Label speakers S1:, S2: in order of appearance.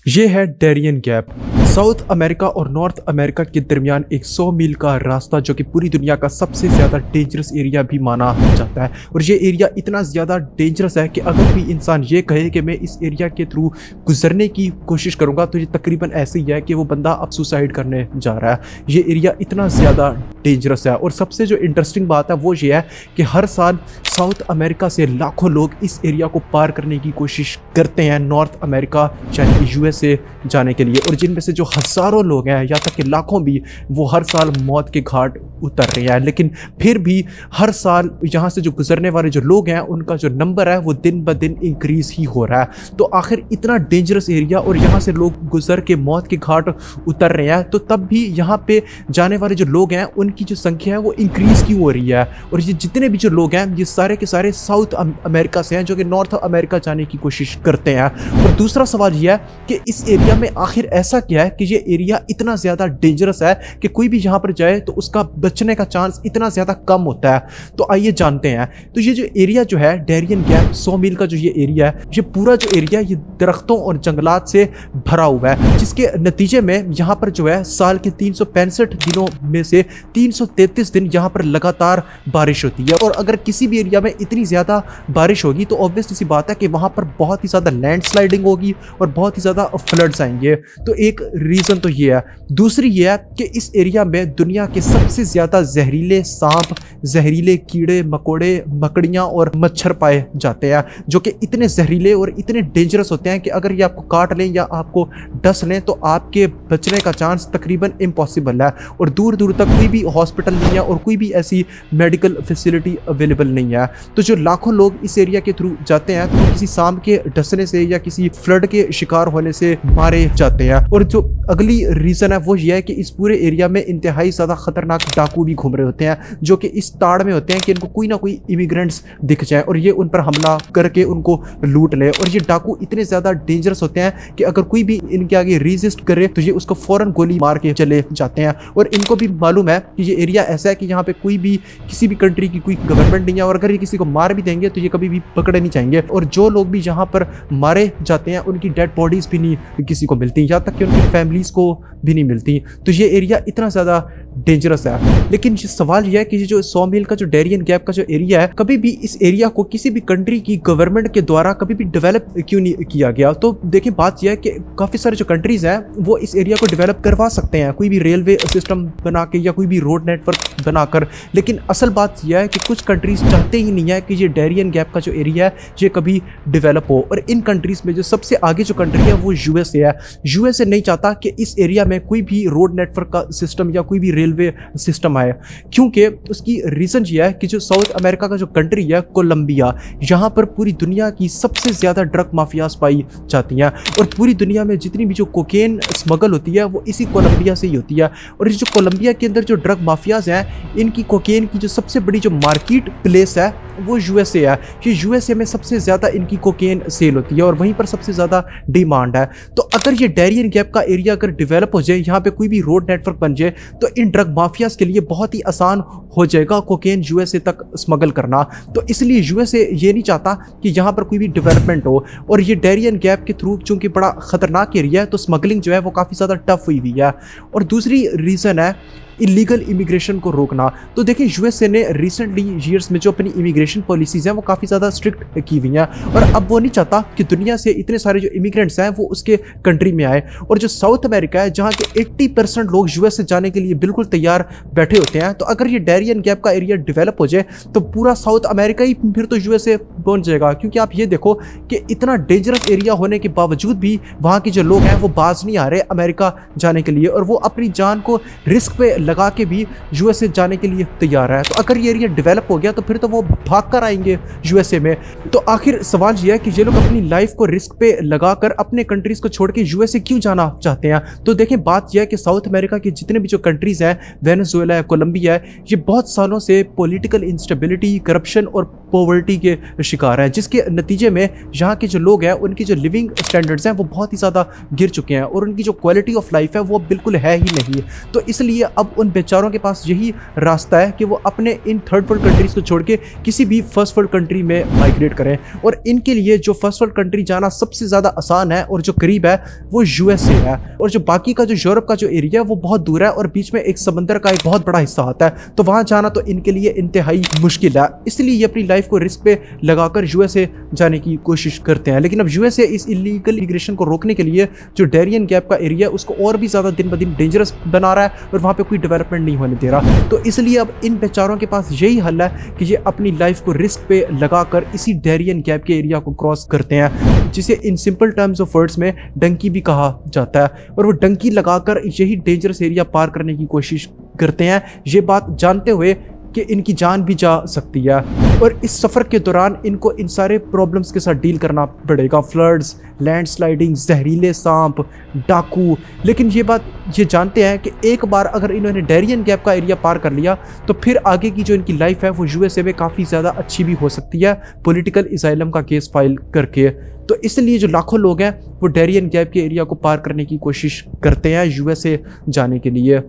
S1: ये है Darien gap. South America और नॉर्थ अमेरिका के दरमियान एक 100 मील का रास्ता जो कि पूरी दुनिया का सबसे ज़्यादा डेंजरस एरिया भी माना जाता है। और ये एरिया इतना ज़्यादा डेंजरस है कि अगर भी इंसान ये कहे कि मैं इस एरिया के थ्रू गुजरने की कोशिश करूँगा तो ये तकरीबन ऐसे ही है कि वो बंदा अब सुसाइड करने जा रहा है। ये एरिया इतना ज़्यादा डेंजरस है। और सबसे जो इंटरेस्टिंग बात है वो ये है कि हर साल साउथ अमेरिका से लाखों लोग इस एरिया को पार करने की कोशिश करते हैं नॉर्थ अमेरिका यानी कि यूएसए जाने के लिए। और जिनमें से जो हज़ारों लोग हैं या तक कि लाखों भी वो हर साल मौत के घाट उतर रहे हैं। लेकिन फिर भी हर साल यहाँ से जो गुजरने वाले जो लोग हैं उनका जो नंबर है वो दिन ब दिन इंक्रीज ही हो रहा है। तो आखिर इतना डेंजरस एरिया और यहाँ से लोग गुजर के मौत के घाट उतर रहे हैं तो तब भी यहाँ पे जाने वाले जो लोग हैं उनकी जो संख्या है वो इंक्रीज क्यों हो रही है। और ये जितने भी जो लोग हैं ये सारे के सारे साउथ अमेरिका से हैं जो कि नॉर्थ अमेरिका जाने की कोशिश करते हैं। और दूसरा सवाल यह है कि इस एरिया में आखिर ऐसा क्या है कि ये एरिया इतना ज़्यादा डेंजरस है कि कोई भी यहाँ पर जाए तो उसका बचने का चांस इतना ज़्यादा कम होता है। तो आइए जानते हैं। तो ये जो एरिया जो है डेरियन गैप 100 मील का जो ये एरिया है, ये पूरा जो एरिया ये दरख्तों और जंगलात से भरा हुआ है, जिसके नतीजे में यहाँ पर जो है साल के 365 दिनों में से 333 दिन यहाँ पर लगातार बारिश होती है। और अगर किसी भी एरिया में इतनी ज़्यादा बारिश होगी तो ऑब्वियसली सी बात है कि वहाँ पर बहुत ही ज़्यादा लैंडस्लाइडिंग होगी और बहुत ही ज़्यादा फ्लड्स आएंगे। तो एक रीज़न तो ये है। दूसरी ये है कि इस एरिया में दुनिया के सबसे ज़्यादा जहरीले सांप, जहरीले कीड़े मकोड़े, मकड़ियाँ और मच्छर पाए जाते हैं जो कि इतने जहरीले और इतने डेंजरस होते हैं कि अगर ये आपको काट लें या आपको डस लें तो आपके बचने का चांस तकरीबन इम्पॉसिबल है। और दूर दूर तक कोई भी हॉस्पिटल नहीं है और कोई भी ऐसी मेडिकल फैसिलिटी अवेलेबल नहीं है। तो जो लाखों लोग इस एरिया के थ्रू जाते हैं तो वो किसी सांप के डसने से या किसी फ्लड के शिकार होने से मारे जाते हैं। और जो अगली रीज़न है वो ये है कि इस पूरे एरिया में इंतहाई ज़्यादा खतरनाक डाकू भी घूम रहे होते हैं जो कि इस ताड़ में होते हैं कि इनको कोई ना कोई इमिग्रेंट्स दिख जाए और ये उन पर हमला करके उनको लूट ले। और ये डाकू इतने ज़्यादा डेंजरस होते हैं कि अगर कोई भी इनके आगे रेजिस्ट करे तो ये उसको फ़ौरन गोली मार के चले जाते हैं। और इनको भी मालूम है कि ये एरिया ऐसा है कि यहाँ पे कोई भी किसी भी कंट्री की कोई गवर्नमेंट नहीं है और अगर ये किसी को मार भी देंगे तो ये कभी भी पकड़े नहीं जाएंगे। और जो लोग भी यहाँ पर मारे जाते हैं उनकी डेड बॉडीज भी नहीं किसी को मिलती, यहाँ तक कि उनकी फैमिलीज को भी नहीं मिलती। तो ये एरिया इतना ज़्यादा डेंजरस है। लेकिन ये सवाल यह है कि ये जो 100 मील का जो डेरियन गैप का जो एरिया है, कभी भी इस एरिया को किसी भी कंट्री की गवर्नमेंट के द्वारा कभी भी डेवलप क्यों नहीं किया गया। तो देखिए बात यह है कि काफ़ी सारे जो कंट्रीज हैं वो इस एरिया को डेवलप करवा सकते हैं कोई भी रेलवे सिस्टम बना के या कोई भी रोड नेटवर्क बनाकर। लेकिन असल बात यह है कि कुछ कंट्रीज चाहते ही नहीं है कि ये डेरियन गैप का जो एरिया है ये कभी डेवलप हो। और इन कंट्रीज में जो सबसे आगे जो कंट्री है वो यूएसए है। यूएसए नहीं चाहता कि इस एरिया में कोई भी रोड नेटवर्क का सिस्टम या कोई भी रेलवे सिस्टम आए, क्योंकि उसकी रीज़न ये है कि जो साउथ अमेरिका का जो कंट्री है कोलंबिया, यहाँ पर पूरी दुनिया की सबसे ज़्यादा ड्रग माफियाज पाई जाती हैं। और पूरी दुनिया में जितनी भी जो कोकेन स्मगल होती है वो इसी कोलंबिया से ही होती है। और ये जो कोलंबिया के अंदर जो ड्रग माफियाज हैं इनकी कोकेन की जो सबसे बड़ी जो मार्केट प्लेस है वो यूएसए है। ये यूएसए में सबसे ज़्यादा इनकी कोकेन सेल होती है और वहीं पर सबसे ज़्यादा डिमांड है। तो अगर ये डेरियन गैप का एरिया अगर डेवलप हो जाए, यहाँ पे कोई भी रोड नेटवर्क बन जाए तो इन ड्रग माफियाज के लिए बहुत ही आसान हो जाएगा कोकेन यूएसए तक स्मगल करना। तो इसलिए यूएसए ये नहीं चाहता कि यहाँ पर कोई भी डेवलपमेंट हो। और ये डेरियन गैप के थ्रू चूँकि बड़ा ख़तरनाक एरिया है तो स्मगलिंग जो है वो काफ़ी ज़्यादा टफ हुई हुई है। और दूसरी रीज़न है इलीगल इमिग्रेशन को रोकना। तो देखिए यूएसए ने रिसेंटली ईयर्स में जो अपनी इमिग्रेशन पॉलिसीज़ हैं वो काफ़ी ज़्यादा स्ट्रिक्ट की हुई हैं और अब वो नहीं चाहता कि दुनिया से इतने सारे जो इमिग्रेंट्स हैं वो उसके कंट्री में आए। और जो साउथ अमेरिका है जहाँ के 80% लोग यूएसए जाने के लिए बिल्कुल तैयार बैठे होते हैं, तो अगर ये डेरियन गैप का एरिया डेवलप हो जाए तो पूरा साउथ अमेरिका ही फिर तो यूएसए पहुँच जाएगा। क्योंकि आप ये देखो कि इतना डेंजरस एरिया होने के बावजूद भी वहाँ के जो लोग हैं वो बाज नहीं आ रहे अमेरिका जाने के लिए और वो अपनी जान को रिस्क पे लगा के भी यूएसए जाने के लिए तैयार है। तो अगर ये एरिया डेवलप हो गया तो फिर तो वो भाग कर आएंगे यूएसए में। तो आखिर सवाल ये है कि ये लोग अपनी लाइफ को रिस्क पे लगाकर अपने कंट्रीज को छोड़ के यूएसए क्यों जाना चाहते हैं। तो देखें बात यह है कि साउथ अमेरिका की जितने भी जो कंट्रीज हैं, वेनेजुएला है, कोलंबिया है, ये बहुत सालों से पॉलिटिकल इंस्टेबिलिटी, करप्शन और पॉवर्टी के शिकार हैं, जिसके नतीजे में यहाँ के जो लोग हैं उनकी जो लिविंग स्टैंडर्ड्स हैं वो बहुत ही ज़्यादा गिर चुके हैं और उनकी जो क्वालिटी ऑफ लाइफ है वो बिल्कुल है ही नहीं। तो इसलिए अब अब उन बेचारों के पास यही रास्ता है कि वो अपने इन थर्ड वर्ल्ड कंट्रीज को छोड़ के किसी भी फर्स्ट वर्ल्ड कंट्री में माइग्रेट करें। और इनके लिए जो फर्स्ट वर्ल्ड कंट्री जाना सबसे ज़्यादा आसान है और जो करीब है वो यूएसए है, और जो बाकी का जो यूरोप का जो एरिया है वो बहुत दूर है और बीच में एक समंदर का एक बहुत बड़ा हिस्सा आता है, तो वहाँ जाना तो इनके लिए इंतहाई मुश्किल है। इसलिए ये अपनी लाइफ को रिस्क पे लगाकर यूएसए जाने की कोशिश करते हैं। लेकिन अब यूएसए इस इलीगल इमिग्रेशन को रोकने के लिए जो डेरियन गैप का एरिया है उसको और भी ज़्यादा दिन ब दिन डेंजरस बना रहा है और वहाँ पे कोई डेवलपमेंट नहीं होने दे रहा। तो इसलिए अब इन बेचारों के पास यही हल है कि ये अपनी लाइफ को रिस्क पे लगाकर इसी डेरियन गैप के एरिया को क्रॉस करते हैं, जिसे in simple terms of words में डंकी भी कहा जाता है। और वो डंकी लगाकर यही डेंजरस एरिया पार करने की कोशिश करते हैं, ये बात जानते हुए कि इनकी जान भी जा सकती है। और इस सफ़र के दौरान इनको इन सारे प्रॉब्लम्स के साथ डील करना पड़ेगा, फ्लड्स, लैंडस्लाइडिंग, जहरीले सांप, डाकू। लेकिन ये जानते हैं कि एक बार अगर इन्होंने डेरियन गैप का एरिया पार कर लिया तो फिर आगे की जो इनकी लाइफ है वो यूएसए में काफ़ी ज़्यादा अच्छी भी हो सकती है, पॉलिटिकल असाइलम का केस फाइल करके। तो इसलिए जो लाखों लोग हैं वो डेरियन गैप के एरिया को पार करने की कोशिश करते हैं यूएसए जाने के लिए।